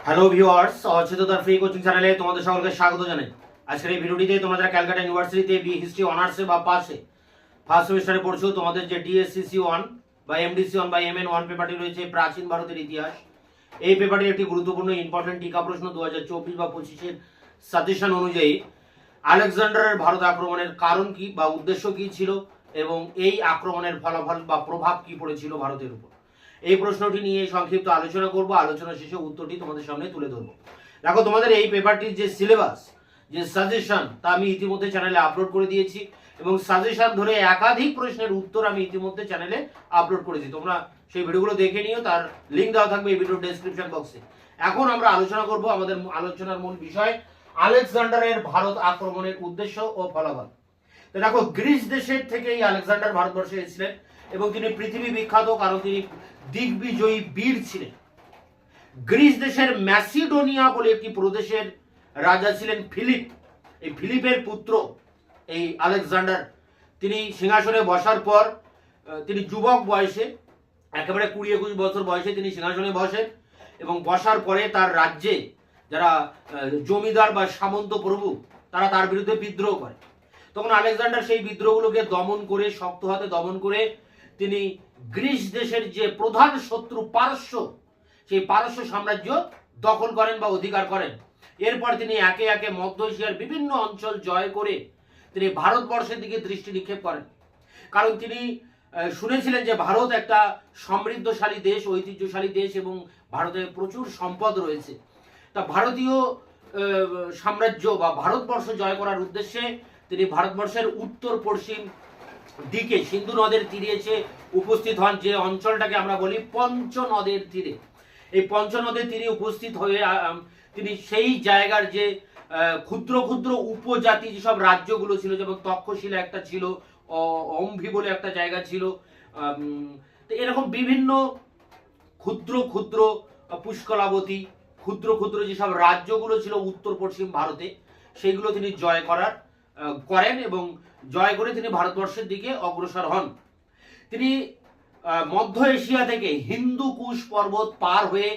Hello viewers, অচেতনতার free coaching চ্যানেলে তোমাদের সকলকে স্বাগত জানাই। আজকের এই ভিডিওটিতে তোমরা যারা ক্যালকাটা ইউনিভার্সিটিতে বি হিস্ট্রি অনার্সে বা পাসে ফার্স্ট সেমিস্টারে পড়ছো, তোমাদের যে ডিএসসিসি 1 বা এমডিসি 1 বা এমএন 1 পেপারটি রয়েছে প্রাচীন ভারতের ইতিহাস, এই পেপারটির একটি গুরুত্বপূর্ণ ইম্পর্টেন্ট টিকা প্রশ্ন 2024 বা 25 এর সাজেশন অনুযায়ী আলেকজান্ডারের ভারত আক্রমণের কারণ কি বা উদ্দেশ্য কি ছিল এবং এই আক্রমণের ফলাফল বা প্রভাব কি পড়েছিল ভারতের উপর, এই প্রশ্নটি নিয়ে সংক্ষিপ্ত আলোচনা করব। আলোচনা শেষে উত্তরটি তোমাদের সামনে তুলে ধরবো। দেখো, তোমাদের এই পেপারটির যে সিলেবাস, যে সাজেশন, তা আমি ইতিমধ্যে চ্যানেলে আপলোড করে দিয়েছি এবং সাজেশন ধরে একাধিক প্রশ্নের উত্তর আমি ইতিমধ্যে চ্যানেলে আপলোড করেছি। তোমরা সেই ভিডিওগুলো দেখে নিও, তার লিঙ্ক দেওয়া থাকবে এই ভিডিওর ডেসক্রিপশন বক্সে। এখন আমরা আলোচনা করব আমাদের আলোচনার মূল বিষয় আলেকজান্ডারের ভারত আক্রমণের উদ্দেশ্য ও ফলাফল। তো দেখো, গ্রিস দেশের থেকে এই আলেকজান্ডার ভারতবর্ষে এসেছিলেন এবং তিনি পৃথিবী বিখ্যাত কারণ তিনি দিগ্বিজয়ী বীর ছিলেন। গ্রিস দেশের ম্যাসিডোনিয়া বলে একটি প্রদেশের রাজা ছিলেন ফিলিপ। এই ফিলিপের পুত্র এই আলেকজান্ডার, তিনি সিংহাসনে বসার পর তিনি যুবক বয়সে, একেবারে 20-21 বছর বয়সে তিনি সিংহাসনে বসেন এবং বসার পরে তার রাজ্যে যারা জমিদার বা সামন্ত প্রভু, তারা তার বিরুদ্ধে বিদ্রোহ করে। তখন আলেকজান্ডার সেই বিদ্রোহগুলোকে দমন করে, শক্ত হাতে দমন করে তিনি গ্রিস দেশের যে প্রধান শত্রু পারস্য, সেই পারস্য সাম্রাজ্য দখল করেন বা অধিকার করেন। এরপর তিনি একে একে মধ্য এশিয়ার বিভিন্ন অঞ্চল জয় করে তিনি ভারতবর্ষের দিকে দৃষ্টি নিক্ষেপ করেন। কারণ তিনি শুনেছিলেন যে ভারত একটা সমৃদ্ধশালী দেশ, ঐতিহ্যশালী দেশ এবং ভারতে প্রচুর সম্পদ রয়েছে। তা ভারতীয় সাম্রাজ্য বা ভারতবর্ষ জয় করার উদ্দেশ্যে তিনি ভারতবর্ষের উত্তর পশ্চিম দিকে সিন্ধু নদের তীরে এসে উপস্থিত হন, যে অঞ্চলটাকে আমরা বলি পঞ্চনদের তীরে। এই পঞ্চনদের তীরে উপস্থিত হয়ে তিনি সেই জায়গার যে ক্ষুদ্র ক্ষুদ্র উপজাতি যেসব রাজ্যগুলো ছিল, যেমন তক্ষশিলা একটা ছিল, অম্ভি বলে একটা জায়গা ছিল, তো এরকম বিভিন্ন ক্ষুদ্র ক্ষুদ্র পুষ্কলাবতী, ক্ষুদ্র ক্ষুদ্র যেসব রাজ্যগুলো ছিল উত্তর পশ্চিম ভারতে, সেইগুলো তিনি জয় করেন এবং জয় করে তিনি ভারতবর্ষের দিকে অগ্রসর হন। তিনি মধ্য এশিয়া থেকে হিন্দু কুশ পর্বত পার হয়ে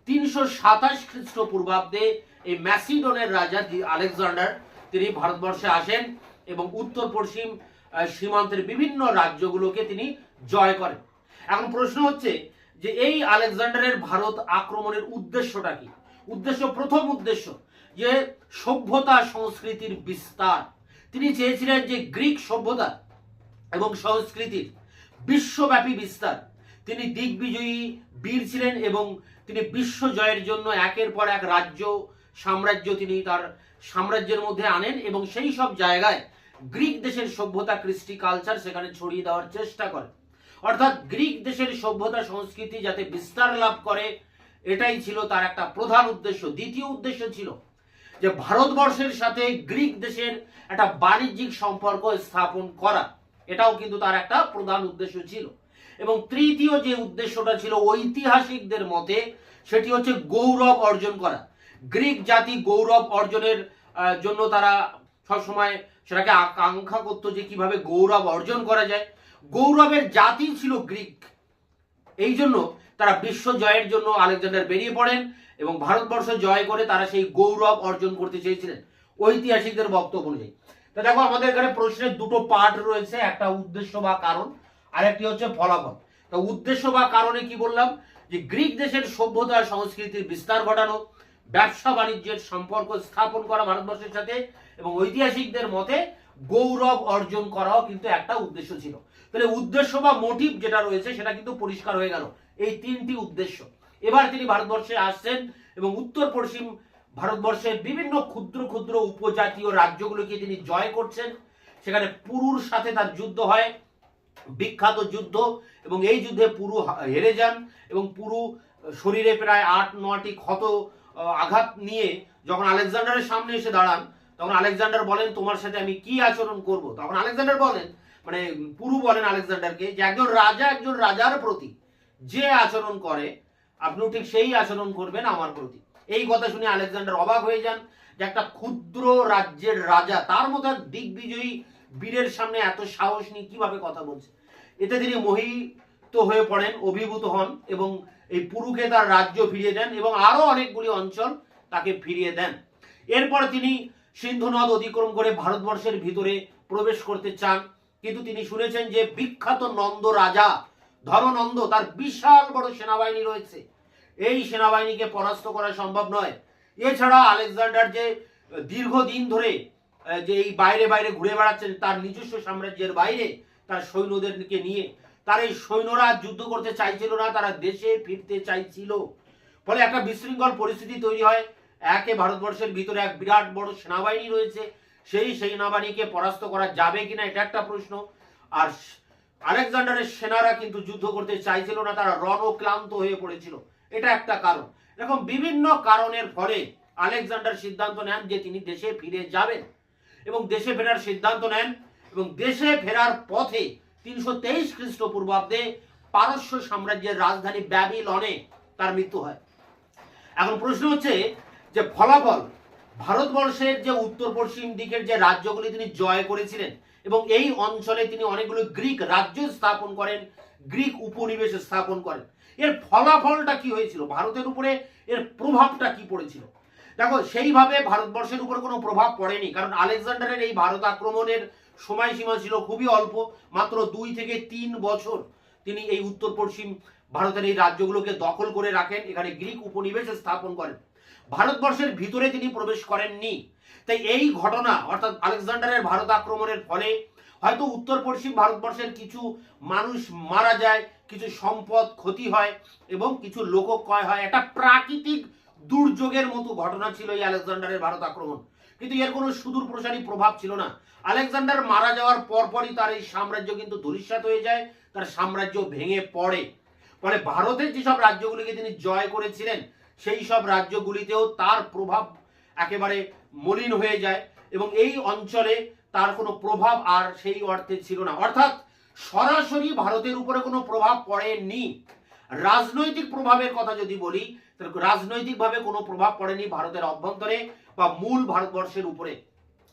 327 খ্রিস্টপূর্বাব্দে এই ম্যাসিডনের রাজা আলেকজান্ডার তিনি ভারতবর্ষে আসেন এবং উত্তর পশ্চিম সীমান্তের বিভিন্ন রাজ্যগুলোকে তিনি জয় করেন। এখন প্রশ্ন হচ্ছে যে এই আলেকজান্ডারের ভারত আক্রমণের উদ্দেশ্যটা কি? প্রথম উদ্দেশ্য যে সভ্যতা সংস্কৃতির বিস্তার। তিনি চেয়েছিলেন যে গ্রিক সভ্যতা এবং সংস্কৃতির বিশ্বব্যাপী বিস্তার। তিনি দিগ্বিজয়ী বীর ছিলেন এবং তিনি বিশ্ব জয়ের জন্য একের পর এক রাজ্য সাম্রাজ্য তিনি তার সাম্রাজ্যের মধ্যে আনেন এবং সেই সব জায়গায় গ্রিক দেশের সভ্যতা, কৃষ্টি, কালচার সেখানে ছড়িয়ে দেওয়ার চেষ্টা করেন। অর্থাৎ গ্রিক দেশের সভ্যতা সংস্কৃতি যাতে বিস্তার লাভ করে, এটাই ছিল তার একটা প্রধান উদ্দেশ্য। দ্বিতীয় উদ্দেশ্য ছিল যে ভারতবর্ষের সাথে গ্রিক দেশের একটা বাণিজ্যিক সম্পর্ক স্থাপন করা, এটাও কিন্তু তার একটা প্রধান উদ্দেশ্য ছিল। এবং তৃতীয় যে উদ্দেশ্যটা ছিল ঐতিহাসিকদের মতে, সেটি হচ্ছে গৌরব অর্জন করা। গ্রিক জাতি গৌরব অর্জনের জন্য তারা সবসময় সেটাকে আকাঙ্ক্ষা করতো যে কিভাবে গৌরব অর্জন করা যায়। গৌরবের জাতি ছিল গ্রিক, এই জন্য তারা বিশ্ব জয়ের জন্য আলেকজান্ডার বেরিয়ে পড়েন এবং ভারতবর্ষ জয় করে তারা সেই গৌরব অর্জন করতে চেয়েছিলেন ঐতিহাসিকদের বক্তব্য অনুযায়ী। তো দেখো, আমাদের এখানে প্রশ্নের দুটো পার্ট রয়েছে, একটা উদ্দেশ্য বা কারণ, আর একটি হচ্ছে ফলাফল। তো উদ্দেশ্য বা কারণে কি বললাম, যে গ্রিক দেশের সভ্যতা সংস্কৃতির বিস্তার ঘটানো, ব্যবসা বাণিজ্যের সম্পর্ক স্থাপন করা ভারতবর্ষের সাথে, এবং ঐতিহাসিকদের মতে গৌরব অর্জন করাও কিন্তু একটা উদ্দেশ্য ছিল। তাহলে উদ্দেশ্য বা মোটিভ যেটা রয়েছে সেটা কিন্তু পরিষ্কার হয়ে গেল, এই তিনটি উদ্দেশ্য। এবার তিনি ভারতবর্ষে আসছেন এবং উত্তর পশ্চিম ভারতবর্ষের বিভিন্ন ক্ষুদ্র ক্ষুদ্র উপজাতীয় রাজ্যগুলোকে তিনি জয় করছেন। সেখানে পুরুর সাথে তার যুদ্ধ হয়, বিখ্যাত যুদ্ধ, এবং এই যুদ্ধে পুরু হেরে যান এবং পুরু শরীরে প্রায় 8-9টি ক্ষত আঘাত নিয়ে যখন আলেকজান্ডারের সামনে এসে দাঁড়ান, তখন আলেকজান্ডার বলেন, তোমার সাথে আমি কি আচরণ করব? তখন আলেকজান্ডার বলেন, মানে পুরু বলেন আলেকজান্ডারকে, যে একজন রাজা একজন রাজার প্রতি যে আচরণ করে আপনিও ঠিক সেই আচরণ করবেন আমার প্রতি। এই কথা শুনে আলেকজান্ডার অবাক হয়ে যান যে একটা ক্ষুদ্র রাজ্যের রাজা, তার মতো দিগ্বিজয়ী বীরের সামনে এত সাহস নিয়ে কিভাবে কথা বলছে। এতে তিনি আয়ত্ত হয়ে পড়েন, অভিভূত হন এবং এই পুরুকে তার রাজ্য ফিরিয়ে দেন এবং আরো অনেকগুলি অঞ্চল তাকে ফিরিয়ে দেন। এরপর তিনি সিন্ধু নদ অতিক্রম করে ভারতবর্ষের ভিতরে প্রবেশ করতে চান, কিন্তু তিনি শুনেছেন যে বিখ্যাত নন্দ রাজা ধরনন্দ, তার বিশাল বড় সেনাবাহিনী রয়েছে, এই সেনাবাহিনীকে পরাস্ত করা সম্ভব নয়। এছাড়া আলেকজান্ডার যে দীর্ঘদিন ধরে যে এই বাইরে বাইরে ঘুরে বেড়াচ্ছেন তার নিজস্ব সাম্রাজ্যের বাইরে তার সৈন্যদেরকে নিয়ে, তার এই সৈন্যরা যুদ্ধ করতে চাইছিল না, তারা দেশে ফিরতে চাইছিল। ফলে একটা বিশৃঙ্খল পরিস্থিতি তৈরি হয়। একে ভারতবর্ষের ভিতরে এক বিরাট বড় সেনাবাহিনী রয়েছে, সেই সেনাবাহিনীকে পরাস্ত করা যাবে কিনা এটা একটা প্রশ্ন। আর আলেকজান্ডারের সেনারা কিন্তু যুদ্ধ করতে চাইছিল না, তারা রণক্লান্ত হয়ে পড়েছিল, এটা একটা কারণ। এরকম বিভিন্ন কারণের ফলে আলেকজান্ডার সিদ্ধান্ত নেন যে তিনি দেশে ফিরে যাবেন এবং দেশে ফেরার সিদ্ধান্ত নেন। এবং দেশে ফেরার পথে 323 খ্রিস্টপূর্বাব্দে পারস্য সাম্রাজ্যের রাজধানী ব্যাবিলনে তার মৃত্যু হয়। এখন প্রশ্ন হচ্ছে যে ফলাফল, ভারতবর্ষের যে উত্তর পশ্চিম দিকের যে রাজ্যগুলি তিনি জয় করেছিলেন এবং এই অঞ্চলে তিনি অনেকগুলো গ্রিক রাজ্য স্থাপন করেন, গ্রিক উপনিবেশ স্থাপন করেন, এর ফলাফলটা কি হয়েছিল, ভারতের উপরে এর প্রভাবটা কি পড়েছিল? দেখো, সেইভাবে ভারতবর্ষের উপর কোনো প্রভাব পড়েনি, কারণ আলেকজান্ডারের এই ভারত আক্রমণের সময়সীমা ছিল খুবই অল্প, মাত্র 2 থেকে 3 বছর তিনি এই উত্তর পশ্চিম ভারতের এই রাজ্যগুলোকে দখল করে রাখেন, এখানে গ্রিক উপনিবেশ স্থাপন করেন, ভারতবর্ষের ভিতরে তিনি প্রবেশ করেননি। তাই এই ঘটনা অর্থাৎ আলেকজান্ডারের ভারত আক্রমণের ফলে হয়তো উত্তর পশ্চিম ভারতবর্ষের কিছু মানুষ মারা যায়, কিছু সম্পদ ক্ষতি হয় এবং কিছু লোকক্ষয় হয়, একটা প্রাকৃতিক দুর্যোগের মতো ঘটনা ছিল এই আলেকজান্ডারের ভারত আক্রমণ, কিন্তু এর কোনো সুদূর প্রসারী প্রভাব ছিল না। আলেকজান্ডার মারা যাওয়ার পরপরই তার এই সাম্রাজ্য কিন্তু ধূলিসাৎ হয়ে যায়, তার সাম্রাজ্য ভেঙে পড়ে। ফলে ভারতের যেসব রাজ্যগুলিকে তিনি জয় করেছিলেন সেই সব রাজ্যগুলিতেও তার প্রভাব একেবারে মলিন হয়ে যায় এবং এই অঞ্চলে তার কোনো প্রভাব আর সেই অর্থে ছিল না, অর্থাৎ সরাসরি ভারতের উপরে কোনো প্রভাব পড়েনি। রাজনৈতিক প্রভাবের কথা যদি বলি, রাজনৈতিকভাবে কোনো প্রভাব পড়েনি ভারতের অভ্যন্তরে বা মূল ভারতবর্ষের উপরে,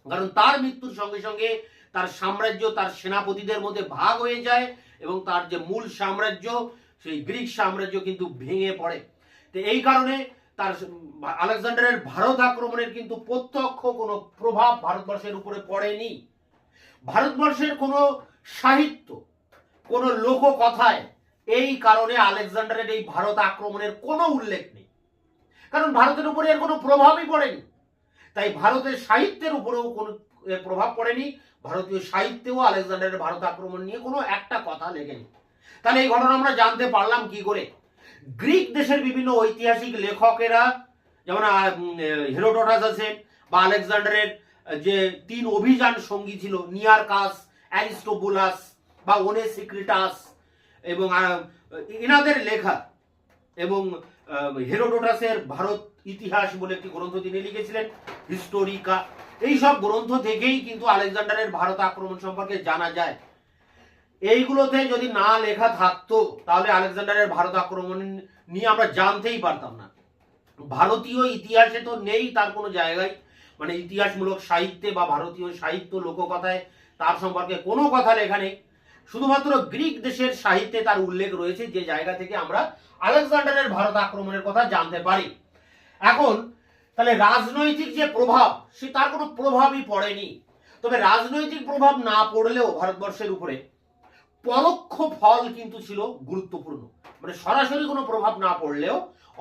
কারণ তার মৃত্যুর সঙ্গে সঙ্গে তার সাম্রাজ্য তার সেনাপতিদের মধ্যে ভাগ হয়ে যায় এবং তার যে মূল সাম্রাজ্য সেই গ্রিক সাম্রাজ্য কিন্তু ভেঙে পড়ে। তো এই কারণে তার আলেকজান্ডারের ভারত আক্রমণের কিন্তু প্রত্যক্ষ কোনো প্রভাব ভারতবর্ষের উপরে পড়েনি। ভারতবর্ষের কোনো সাহিত্য, কোনো লোককথায় এই কারণে আলেকজান্ডারের এই ভারত আক্রমণের কোনো উল্লেখ নেই, কারণ ভারতের উপরে এর কোনো প্রভাবই পড়েনি। তাই ভারতের সাহিত্যের উপরেও কোনো প্রভাব পড়েনি, ভারতীয় সাহিত্যেও আলেকজান্ডারের ভারত আক্রমণ নিয়ে কোনো একটা কথা লেখেনি। তাহলে এই ঘটনা আমরা জানতে পারলাম কি করে? গ্রিক দেশের বিভিন্ন ঐতিহাসিক লেখকেরা, যেমন হেরোডোটাস আছেন বা আলেকজান্ডারের যে 3 অভিযান সঙ্গী ছিল নিয়ারকাস, অ্যারিস্টোবুলাস বা ওনেসিক্রিটাস, এবং এনাদের লেখা এবং হেরোডোটাসের ভারত ইতিহাস বলে একটি গ্রন্থ তিনি লিখেছিলেন, হিস্টোরিকা, এই সব গ্রন্থ থেকেই কিন্তু আলেকজান্ডারের ভারত আক্রমণ সম্পর্কে জানা যায়। এইগুলোতে যদি না লেখা থাকতো তাহলে আলেকজান্ডারের ভারত আক্রমণ নিয়ে আমরা জানতেই পারতাম না। ভারতীয় ইতিহাসে তো নেই তার কোনো জায়গায়, মানে ইতিহাসমূলক সাহিত্যে বা ভারতীয় সাহিত্য লোককথায় তার সম্পর্কে কোনো কথা লেখা নেই। শুধুমাত্র গ্রিক দেশের সাহিত্যে তার উল্লেখ রয়েছে, যে জায়গা থেকে আমরা আলেকজান্ডারের ভারত আক্রমণের কথা জানতে পারি। এখন তাহলে রাজনৈতিক যে প্রভাব, সে তার কোনো প্রভাবই পড়েনি। তবে রাজনৈতিক প্রভাব না পড়লেও ভারতবর্ষের উপরে পরোক্ষ ফল কিন্তু ছিল গুরুত্বপূর্ণ, মানে সরাসরি কোনো প্রভাব না পড়লেও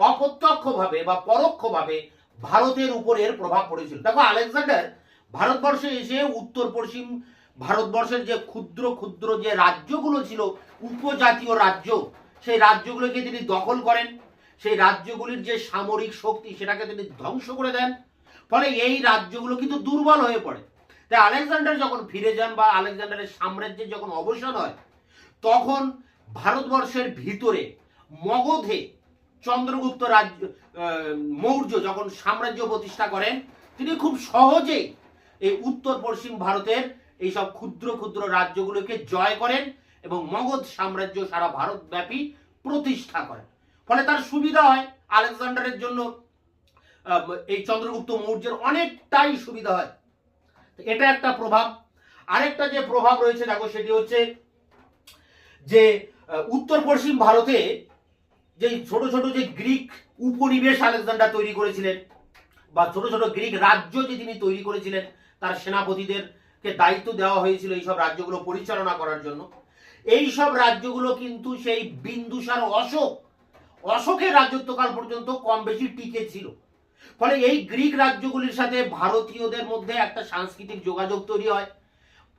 অপ্রত্যক্ষভাবে বা পরোক্ষভাবে ভারতের উপর এর প্রভাব পড়েছিল। দেখো, আলেকজান্ডার ভারতবর্ষে এসে উত্তর পশ্চিম ভারতবর্ষের যে ক্ষুদ্র ক্ষুদ্র যে রাজ্যগুলো ছিল, উপজাতীয় রাজ্য, সেই রাজ্যগুলোকে তিনি দখল করেন, সেই রাজ্যগুলির যে সামরিক শক্তি সেটাকে তিনি ধ্বংস করে দেন। ফলে এই রাজ্যগুলো কিন্তু দুর্বল হয়ে পড়ে। তাই আলেকজান্ডার যখন ফিরে যান বা আলেকজান্ডারের সাম্রাজ্যের যখন অবসান হয়, তখন ভারতবর্ষের ভিতরে মগধে চন্দ্রগুপ্ত রাজ্য মৌর্য যখন সাম্রাজ্য প্রতিষ্ঠা করেন, তিনি খুব সহজেই এই উত্তর পশ্চিম ভারতের এই সব ক্ষুদ্র ক্ষুদ্র রাজ্যগুলোকে জয় করেন এবং মগধ সাম্রাজ্য সারা ভারতব্যাপী প্রতিষ্ঠা করেন। ফলে তার সুবিধা হয়, আলেকজান্ডারের জন্য এই চন্দ্রগুপ্ত মৌর্যের অনেকটাই সুবিধা হয়। এটা একটা প্রভাব। আরেকটা যে প্রভাব রয়েছে দেখো, সেটি হচ্ছে যে উত্তর পশ্চিম ভারতে যে ছোট ছোট যে গ্রিক উপনিবেশ আলেকজান্ডার তৈরি করেছিলেন, বা ছোট ছোট গ্রিক রাজ্য যে তিনি তৈরি করেছিলেন, তার সেনাপতিদেরকে দায়িত্ব দেওয়া হয়েছিল এইসব রাজ্যগুলো পরিচালনা করার জন্য। এই সব রাজ্যগুলো কিন্তু সেই বিন্দুসার অশোকের রাজত্বকাল পর্যন্ত কম বেশি টিকে ছিল। ফলে এই গ্রিক রাজ্যগুলির সাথে ভারতীয়দের মধ্যে একটা সাংস্কৃতিক যোগাযোগ তৈরি হয়।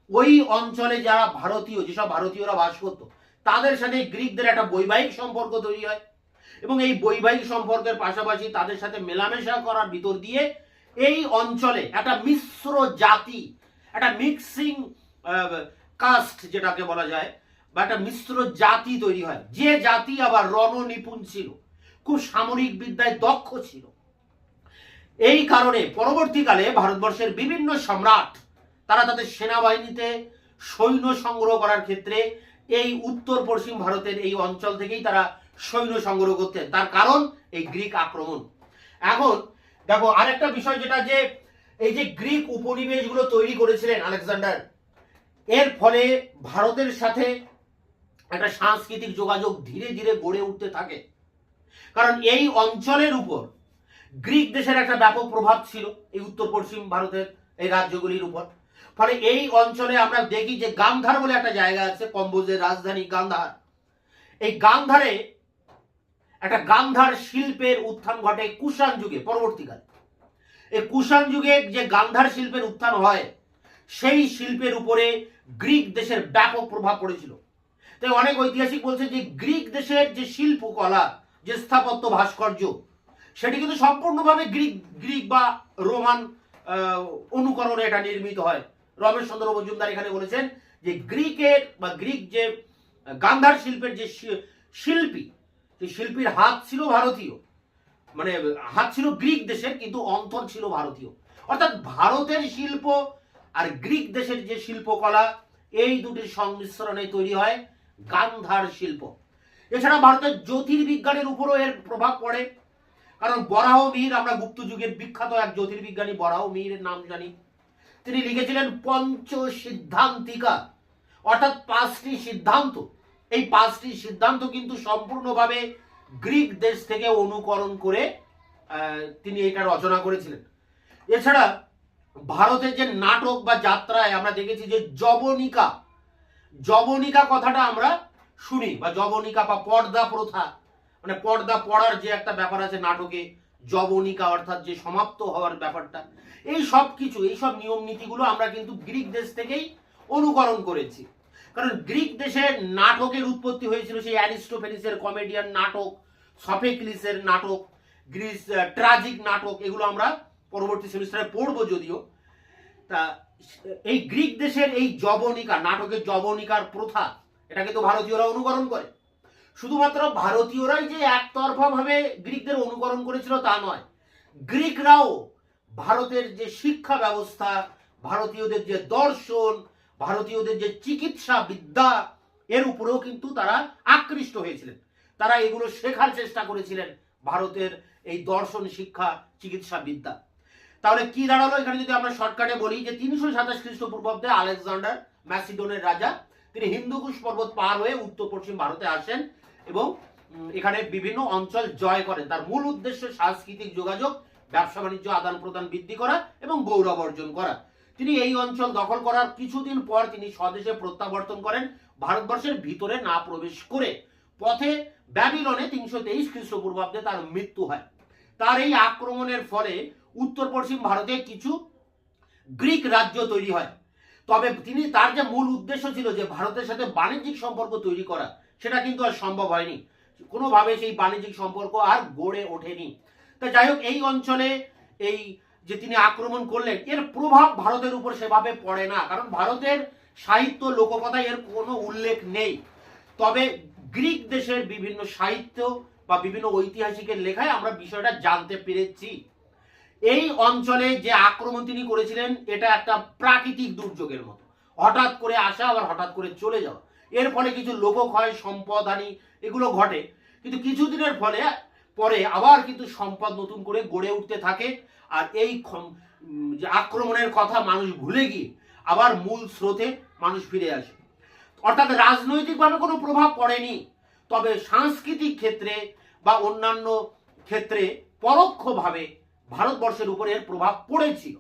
ওই অঞ্চলে যারা ভারতীয়, যেসব ভারতীয়রা বাস করতো, তাদের সাথে গ্রিকদের একটা বৈবাহিক সম্পর্ক তৈরি হয়, এবং এই বৈবাহিক সম্পর্কের পাশাপাশি তাদের সাথে মেলামেশা করার ভিতর দিয়ে এই অঞ্চলে একটা মিশ্র জাতি, একটা মিক্সিং কাস্ট যেটাকে বলা যায়, বা একটা মিশ্র জাতি তৈরি হয়, যে জাতি আবার রণনিপুণ ছিল, খুব সামরিক বিদ্যায় দক্ষ ছিল। এই কারণে পরবর্তীকালে ভারতবর্ষের বিভিন্ন সম্রাট তারা তাদের সেনাবাহিনীতে সৈন্য সংগ্রহ করার ক্ষেত্রে এই উত্তর পশ্চিম ভারতের এই অঞ্চল থেকেই তারা সৈন্য সংগ্রহ করতেন। তার কারণ এই গ্রিক আক্রমণ। এখন দেখো আরেকটা বিষয়, যেটা যে এই যে গ্রিক উপনিবেশগুলো তৈরি করেছিলেন আলেকজান্ডার, এর ফলে ভারতের সাথে একটা সাংস্কৃতিক যোগাযোগ ধীরে ধীরে গড়ে উঠতে থাকে। কারণ এই অঞ্চলের উপর গ্রিক দেশের একটা ব্যাপক প্রভাব ছিল এই উত্তর পশ্চিম ভারতের এই রাজ্যগুলির উপর। ফলে এই অঞ্চলে আমরা দেখি যে গান্ধার বলে একটা জায়গা আছে, কম্বোজের রাজধানী গান্ধার। এই গান্ধারে একটা গান্ধার শিল্পের উত্থান ঘটে কুষাণ যুগে। পরবর্তীকালে এই কুষাণ যুগে যে গান্ধার শিল্পের উত্থান হয়, সেই শিল্পের উপরে গ্রিক দেশের ব্যাপক প্রভাব পড়েছিল। তাই অনেক ঐতিহাসিক বলছে যে গ্রিক দেশের যে শিল্পকলা, যে স্থাপত্য ভাস্কর্য, সেটি কিন্তু সম্পূর্ণভাবে গ্রিক বা রোমান অনুকরণে এটা নির্মিত হয়। রমেশ চন্দ্র মজুমদার এখানে বলেছেন যে গ্রিকের বা গ্রিক যে গান্ধার শিল্পের যে শিল্পী, সেই শিল্পীর হাত ছিল ভারতীয়, মানে হাত ছিল গ্রিক দেশের, কিন্তু অন্তর ছিল ভারতীয়। অর্থাৎ ভারতের শিল্প আর গ্রিক দেশের যে শিল্পকলা, এই দুটির সংমিশ্রণে তৈরি হয় গান্ধার শিল্প। এছাড়া ভারতের জ্যোতির্বিজ্ঞানের উপরও এর প্রভাব পড়ে। কারণ বরাহ মিহির, আমরা গুপ্ত যুগের বিখ্যাত এক জ্যোতির্বিজ্ঞানী বরাহ মিহিরের নাম জানি। তিনি লিখেছিলেন পঞ্চ সিদ্ধান্তিকা, অর্থাৎ 5টি সিদ্ধান্ত। এই 5টি সিদ্ধান্ত কিন্তু সম্পূর্ণভাবে গ্রিক দেশ থেকে অনুকরণ করে তিনি এটা রচনা করেছিলেন। এছাড়া ভারতের যে নাটক বা যাত্রায় আমরা দেখেছি যে জবনিকা কথাটা আমরা শুনি, বা জবনিকা বা পর্দা প্রথা, মানে পর্দা পড়ার যে একটা ব্যাপার আছে নাটকে, জবনিকা অর্থাৎ যে সমাপ্ত হওয়ার ব্যাপারটা, এই সব কিছু, এই সব নিয়ম নীতিগুলো আমরা কিন্তু গ্রিক দেশ থেকেই অনুকরণ করেছি। কারণ গ্রিক দেশের নাটকের উৎপত্তি হয়েছিল সেই অ্যারিস্টোফেনিসের কমেডিয়ান নাটক, সফেক্লিসের নাটক, গ্রিস ট্রাজিক নাটক, এগুলো আমরা পরবর্তী সেমিস্টারে পড়বো যদিও। তা এই গ্রিক দেশের এই জবনিকা, নাটকের জবনিকার প্রথা, এটা কিন্তু ভারতীয়রা অনুকরণ করে। শুধুমাত্র ভারতীয়রাই যে একতরফা ভাবে গ্রিকদের অনুকরণ করেছিল তা নয়, গ্রিকরাও ভারতের যে শিক্ষা ব্যবস্থা, ভারতীয়দের যে দর্শন, ভারতীয়দের যে চিকিৎসা বিদ্যা, এর উপরেও কিন্তু তারা আকৃষ্ট হয়েছিলেন। তারা এগুলো শেখার চেষ্টা করেছিলেন, ভারতের এই দর্শন, শিক্ষা, চিকিৎসা বিদ্যা। তাহলে কি দাঁড়ালো এখানে যদি আমরা শর্টকাটে বলি যে 327 খ্রিস্টপূর্বাব্দে আলেকজান্ডার ম্যাসিডনের রাজা, তিনি হিন্দুকুশ পর্বত পার হয়ে উত্তর পশ্চিম ভারতে আসেন এবং এখানে বিভিন্ন অঞ্চল জয় করেন। তার মূল উদ্দেশ্য সাংস্কৃতিক যোগাযোগ, ব্যবসা বাণিজ্য আদান প্রদান বৃদ্ধি করা এবং গৌরব অর্জন করা। তিনি এই অঞ্চল দখল করার কিছুদিন পর তিনি স্বদেশে প্রত্যাবর্তন করেন, ভারতবর্ষের ভিতরে না প্রবেশ করে। পথে ব্যাবিলনে 323 খ্রিস্টপূর্বাব্দে তার মৃত্যু হয়। তার এই আক্রমণের ফলে উত্তর পশ্চিম ভারতে কিছু গ্রিক রাজ্য তৈরি হয়। তবে তিনি, তার যে মূল উদ্দেশ্য ছিল যে ভারতের সাথে বাণিজ্যিক সম্পর্ক তৈরি করা, সেটা কিন্তু আর সম্ভব হয়নি। কোনোভাবে সেই বাণিজ্যিক সম্পর্ক আর গড়ে ওঠেনি। তা যাই হোক, এই অঞ্চলে এই যে তিনি আক্রমণ করলেন, এর প্রভাব ভারতের উপর সেভাবে পড়ে না, কারণ ভারতের সাহিত্য, লোককথায় এর কোনো উল্লেখ নেই। তবে গ্রিক দেশের বিভিন্ন সাহিত্য বা বিভিন্ন ঐতিহাসিকের লেখায় আমরা বিষয়টা জানতে পেরেছি। এই অঞ্চলে যে আক্রমণ তিনি করেছিলেন, এটা একটা প্রাকৃতিক দুর্যোগের মতো, হঠাৎ করে আসা আবার হঠাৎ করে চলে যাওয়া। এর ফলে কিছু লোকক্ষয়, সম্পদহানি এগুলো ঘটে, কিন্তু কিছুদিনের ফলে পরে আবার কিন্তু সম্পদ নতুন করে গড়ে উঠতে থাকে। আর এই যে আক্রমণের কথা মানুষ ভুলে গিয়ে আবার মূল স্রোতে মানুষ ফিরে আসে। অর্থাৎ রাজনৈতিকভাবে কোনো প্রভাব পড়েনি, তবে সাংস্কৃতিক ক্ষেত্রে বা অন্যান্য ক্ষেত্রে পরোক্ষভাবে ভারতবর্ষের উপরে এর প্রভাব পড়েছিল।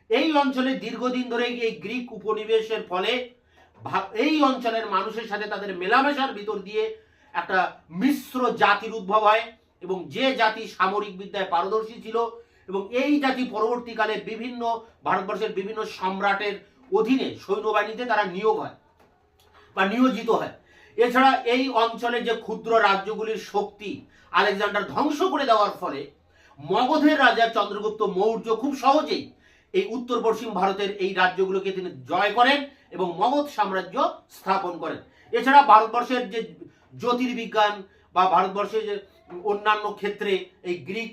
এই অঞ্চলে দীর্ঘদিন ধরে এই গ্রিক উপনিবেশের ফলে এই অঞ্চলের মানুষের সাথে তাদের মেলামেশার ভিতর দিয়ে একটা মিশ্র জাতির উদ্ভব হয়, এবং যে জাতি সামরিক বিদ্যায় পারদর্শী ছিল এবং এই জাতি পরবর্তীকালে বিভিন্ন ভারতবর্ষের বিভিন্ন সম্রাটের অধীনে সৈন্যবাহিনীতে তারা নিয়োগ হয় বা নিয়োজিত হয়। এছাড়া এই অঞ্চলে যে ক্ষুদ্র রাজ্যগুলির শক্তি আলেকজান্ডার ধ্বংস করে দেওয়ার ফলে মগধের রাজা চন্দ্রগুপ্ত মৌর্য খুব সহজেই এই উত্তর পশ্চিম ভারতের এই রাজ্যগুলোকে তিনি জয় করেন এবং মগধ সাম্রাজ্য স্থাপন করেন। এছাড়া ভারতবর্ষের যে জ্যোতির্বিজ্ঞান বা ভারতবর্ষের যে অন্যান্য ক্ষেত্রে এই গ্রিক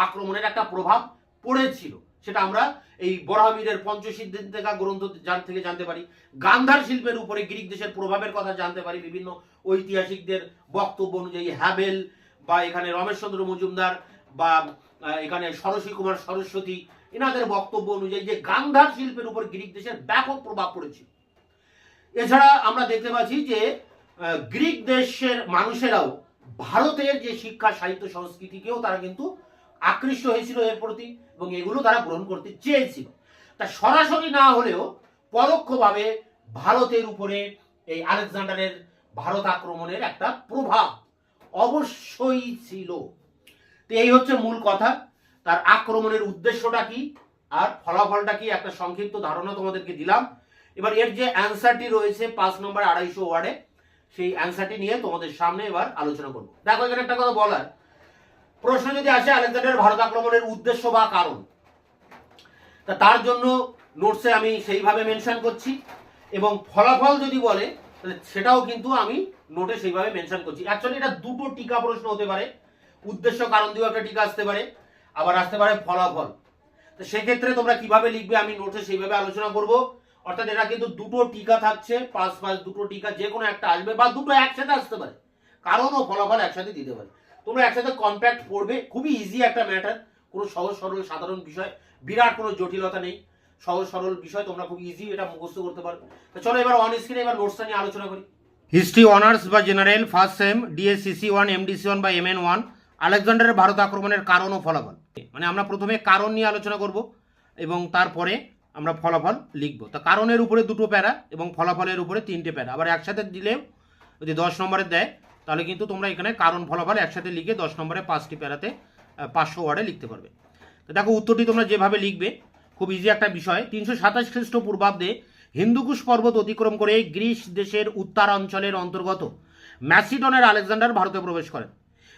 আক্রমণের একটা প্রভাব পড়েছিল, সেটা আমরা এই বরাহমিরের পঞ্চসিদ্ধান্তিকা গ্রন্থ থেকে জানতে পারি। গান্ধার শিল্পের উপরে গ্রিক দেশের প্রভাবের কথা জানতে পারি বিভিন্ন ঐতিহাসিকদের বক্তব্য অনুযায়ী। হ্যাবেল বা এখানে রমেশচন্দ্র মজুমদার বা এখানে সরস্বতী কুমার সরস্বতী, এনাদের বক্তব্য অনুযায়ী যে গান্ধার শিল্পের উপর গ্রিক দেশের ব্যাপক প্রভাব পড়েছিল। এছাড়া আমরা দেখতে পাচ্ছি যে গ্রিক দেশের মানুষেরাও ভারতের যে শিক্ষা সাহিত্য সংস্কৃতিকেও তারা কিন্তু আকৃষ্ট হয়েছিল এর প্রতি, এবং এগুলো তারা গ্রহণ করতে চেয়েছিল। তা সরাসরি না হলেও পরোক্ষভাবে ভারতের উপরে এই আলেকজান্ডারের ভারত আক্রমণের একটা প্রভাব অবশ্যই ছিল। তো এই হচ্ছে মূল কথা। তার আক্রমণের উদ্দেশ্যটা কি আর ফলাফলটা কি একটা সংক্ষিপ্ত ধারণা তোমাদেরকে দিলাম। এবার এর যে অ্যান্সারটি রয়েছে 5 নম্বর 250 ওয়ার্ডে, সেই অ্যান্সারটি নিয়ে তোমাদের সামনে এবার আলোচনা করব। দেখো এখানে একটা কথা বলার, প্রশ্ন যদি আসে আলেকজান্ডারের ভারত আক্রমণের উদ্দেশ্য বা কারণ, তা তার জন্য নোটসে আমি সেইভাবে মেনশন করছি, এবং ফলাফল যদি বলে তাহলে সেটাও কিন্তু আমি নোটে সেইভাবে মেনশন করছি। অ্যাকচুয়ালি এটা দুটো টিকা প্রশ্ন হতে পারে, উদ্দেশ্য কারণ দিয়েও একটা টিকা আসতে পারে, আবার আসতে পারে ফলাফল। তো সেক্ষেত্রে তোমরা কিভাবে লিখবে আমি নোটে সেইভাবে আলোচনা করব। অর্থাৎ এটা কিন্তু দুটো টিকা থাকছে, 5 দুটো টিকা যে কোনো একটা আসবে, বা দুটো একসাথে আসতে পারে, কারণ ও ফলাফল একসাথে দিতে পারে। তোমরা একসাথে কম্প্যাক্ট পড়বে, খুবই ইজি একটা ম্যাটার, কোনো সহজ সরল সাধারণ বিষয়, বিরাট কোনো জটিলতা নেই, সহজ সরল বিষয়, তোমরা খুব ইজি এটা মুখস্থ করতে পারবে। তো চলো এবার অন স্ক্রিনে এবার নোটসটা নিয়ে আলোচনা করি। হিস্ট্রি অনার্স বা general first same DSCC 1 MDC 1 বা এমএন 1 আলেকজান্ডারের ভারত আক্রমণের কারণ ও ফলাফল। মানে আমরা প্রথমে কারণ নিয়ে আলোচনা করব এবং তারপরে আমরা ফলাফল লিখব। তা কারণের উপরে দুটো প্যারা এবং ফলাফলের উপরে 3টে প্যারা, আবার একসাথে দিলেও যদি 10 নম্বরে দেয় তাহলে কিন্তু তোমরা এখানে কারণ ফলাফল একসাথে লিখে 10 নম্বরে 5টি প্যারাতে 500 ওয়ার্ডে লিখতে পারবে। তো দেখো উত্তরটি তোমরা যেভাবে লিখবে খুব ইজি একটা বিষয়। 327 খ্রিস্টপূর্বাব্দে হিন্দুকুশ পর্বত অতিক্রম করে গ্রিস দেশের উত্তরাঞ্চলের অন্তর্গত ম্যাসিডনের আলেকজান্ডার ভারতে প্রবেশ করেন।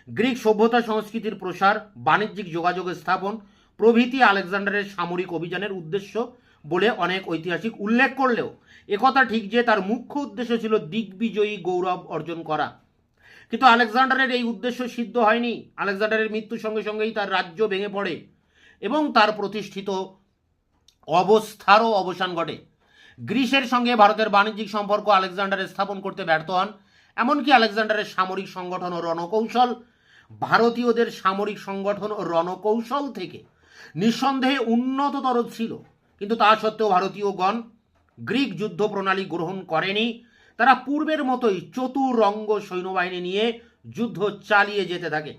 গ্রিক সভ্যতা সংস্কৃতির প্রসার, বাণিজ্যিক যোগাযোগ স্থাপন প্রভৃতি আলেকজান্ডারের সামরিক অভিযানের উদ্দেশ্য বলে অনেক ঐতিহাসিক উল্লেখ করলেও একথা ঠিক যে তার মুখ্য উদ্দেশ্য ছিল দিগ্বিজয়ী গৌরব অর্জন করা। কিন্তু আলেকজান্ডারের এই উদ্দেশ্য সিদ্ধ হয়নি। আলেকজান্ডারের মৃত্যুর সঙ্গে সঙ্গেই তার রাজ্য ভেঙে পড়ে এবং তার প্রতিষ্ঠিত অবস্থারও অবসান ঘটে। গ্রিসের সঙ্গে ভারতের বাণিজ্যিক সম্পর্ক আলেকজান্ডারের স্থাপন করতে ব্যর্থ হন। এমনকি আলেকজান্ডারের সামরিক সংগঠন ও রণকৌশল ভারতীয়দের সামরিক সংগঠন ও রণকৌশল থেকে নিঃসন্দেহে উন্নততর ছিল, কিন্তু তা সত্ত্বেও ভারতীয়গণ গ্রিক যুদ্ধ প্রণালী গ্রহণ করেনি। তারা পূর্বের মতোই চতুরঙ্গ সৈন্যবাহিনী নিয়ে যুদ্ধ চালিয়ে যেতে থাকে।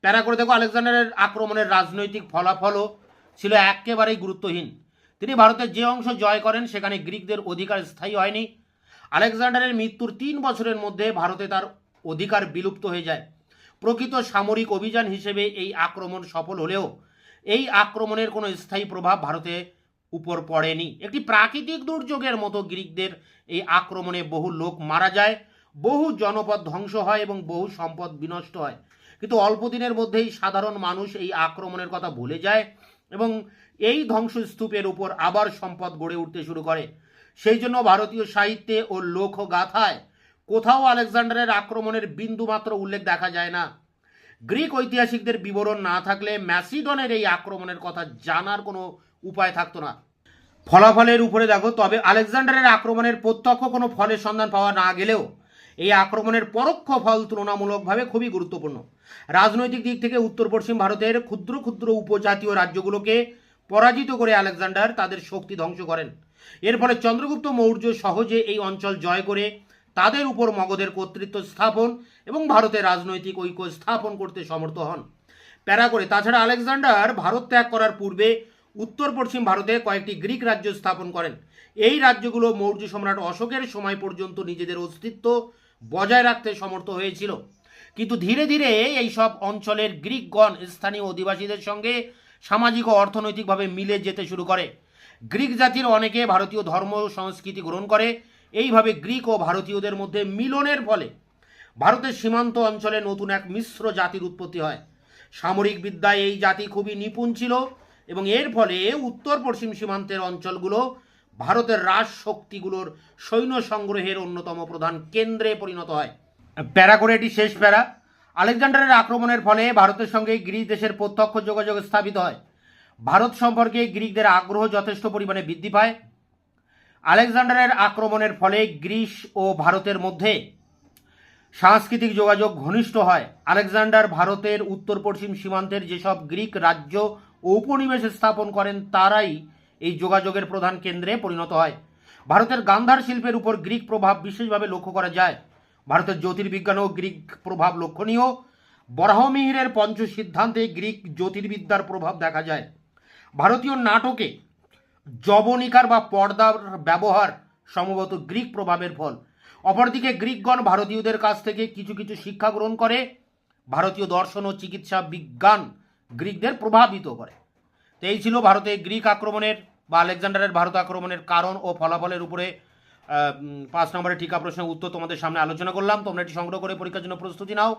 প্যারা করে দেখো, আলেকজান্ডারের আক্রমণের রাজনৈতিক ফলাফলও ছিল একেবারেই গুরুত্বহীন। তিনি ভারতের যে অংশ জয় করেন সেখানে গ্রিকদের অধিকার স্থায়ী হয়নি। আলেকজান্ডারের মৃত্যুর 3 বছরের মধ্যে ভারতে তার অধিকার বিলুপ্ত হয়ে যায়। প্রকৃত সামরিক অভিযান হিসেবে এই আক্রমণ সফল হলেও এই আক্রমণের কোনো স্থায়ী প্রভাব ভারতে উপর পড়েনি। একটি প্রাকৃতিক দুর্যোগের মতো গ্রিকদের এই আক্রমণে বহু লোক মারা যায়, বহু জনপদ ধ্বংস হয় এবং বহু সম্পদ বিনষ্ট হয়। কিন্তু অল্প দিনের মধ্যেই সাধারণ মানুষ এই আক্রমণের কথা ভুলে যায় এবং এই ধ্বংসস্তূপের উপর আবার সম্পদ গড়ে উঠতে শুরু করে। সেই জন্য ভারতীয় সাহিত্যে ও লোকগাথায় কোথাও আলেকজান্ডারের আক্রমণের বিন্দুমাত্র উল্লেখ দেখা যায় না। গ্রিক ঐতিহাসিকদের বিবরণ না থাকলে ম্যাসিডনের এই আক্রমণের কথা জানার কোনো উপায় থাকতো না। ফলাফলের উপরে দেখো, তবে আলেকজান্ডারের আক্রমণের প্রত্যক্ষ কোনো ফলের সন্ধান পাওয়া না গেলেও এই আক্রমণের পরোক্ষ ফল তুলনামূলকভাবে খুবই গুরুত্বপূর্ণ। রাজনৈতিক দিক থেকে উত্তর পশ্চিম ভারতের ক্ষুদ্র ক্ষুদ্র উপজাতীয় রাজ্যগুলোকে পরাজিত করে আলেকজান্ডার তাদের শক্তি ধ্বংস করেন। এর ফলে চন্দ্রগুপ্ত মৌর্য সহজে এই অঞ্চল জয় করে তাদের উপর মগধের কর্তৃত্ব স্থাপন এবং ভারতের রাজনৈতিক ঐক্য স্থাপন করতে সমর্থ হন। প্যারা করে, তাছাড়া আলেকজান্ডার ভারত ত্যাগ করার পূর্বে উত্তর পশ্চিম ভারতে কয়েকটি গ্রিক রাজ্য স্থাপন করেন। এই রাজ্যগুলো মৌর্য সম্রাট অশোকের সময় পর্যন্ত নিজেদের অস্তিত্ব বজায় রাখতে সমর্থ হয়েছিল, কিন্তু ধীরে ধীরে এই সব অঞ্চলের গ্রিকগণ স্থানীয় অধিবাসীদের সঙ্গে সামাজিক ও অর্থনৈতিকভাবে মিলে যেতে শুরু করে। গ্রিক জাতির অনেকে ভারতীয় ধর্ম ও সংস্কৃতি গ্রহণ করে। এইভাবে গ্রিক ও ভারতীয়দের মধ্যে মিলনের ফলে ভারতের সীমান্ত অঞ্চলে নতুন এক মিশ্র জাতির উৎপত্তি হয়। সামরিক বিদ্যায় এই জাতি খুবই নিপুণ ছিল এবং এর ফলে উত্তর পশ্চিম সীমান্তের অঞ্চলগুলো ভারতের রাজ শক্তিগুলোর সৈন্য সংগ্রহের অন্যতম প্রধান কেন্দ্রে পরিণত হয়। প্যারা করে এটি শেষ প্যারা। আলেকজান্ডারের আক্রমণের ফলে ভারতের সঙ্গে গ্রিস দেশের প্রত্যক্ষ যোগাযোগ স্থাপিত হয়। ভারত সম্পর্কে গ্রিকদের আগ্রহ যথেষ্ট পরিমাণে বৃদ্ধি পায়। আলেকজান্ডারের আক্রমণের ফলে গ্রিস ও ভারতের মধ্যে সাংস্কৃতিক যোগাযোগ ঘনিষ্ঠ হয়। আলেকজান্ডার ভারতের উত্তর পশ্চিম সীমান্তের যেসব গ্রিক রাজ্য ও উপনিবেশ স্থাপন করেন তারাই এই যোগাযোগের প্রধান কেন্দ্রে পরিণত হয়। ভারতের গান্ধার শিল্পের উপর গ্রিক প্রভাব বিশেষভাবে লক্ষ্য করা যায়। ভারতের জ্যোতির্বিজ্ঞানেও গ্রিক প্রভাব লক্ষণীয়। বরাহমিহিরের পঞ্চ সিদ্ধান্তে গ্রিক জ্যোতির্বিদ্যার প্রভাব দেখা যায়। ভারতীয় নাটকে যবনিকার বা পর্দার ব্যবহার সম্ভবত গ্রিক প্রভাবের ফল। অপরদিকে গ্রিকগণ ভারতীয়দের কাছ থেকে কিছু কিছু শিক্ষা গ্রহণ করে। ভারতীয় দর্শন ও চিকিৎসা বিজ্ঞান গ্রিকদের প্রভাবিত করে। তো এই ছিল ভারতে গ্রিক আক্রমণের বা আলেকজান্ডারের ভারত আক্রমণের কারণ ও ফলাফলের উপরে 5 নম্বরের ঠিকা প্রশ্নের উত্তর তোমাদের সামনে আলোচনা করলাম। তোমরা এটি সংগ্রহ করে পরীক্ষার জন্য প্রস্তুতি নাও।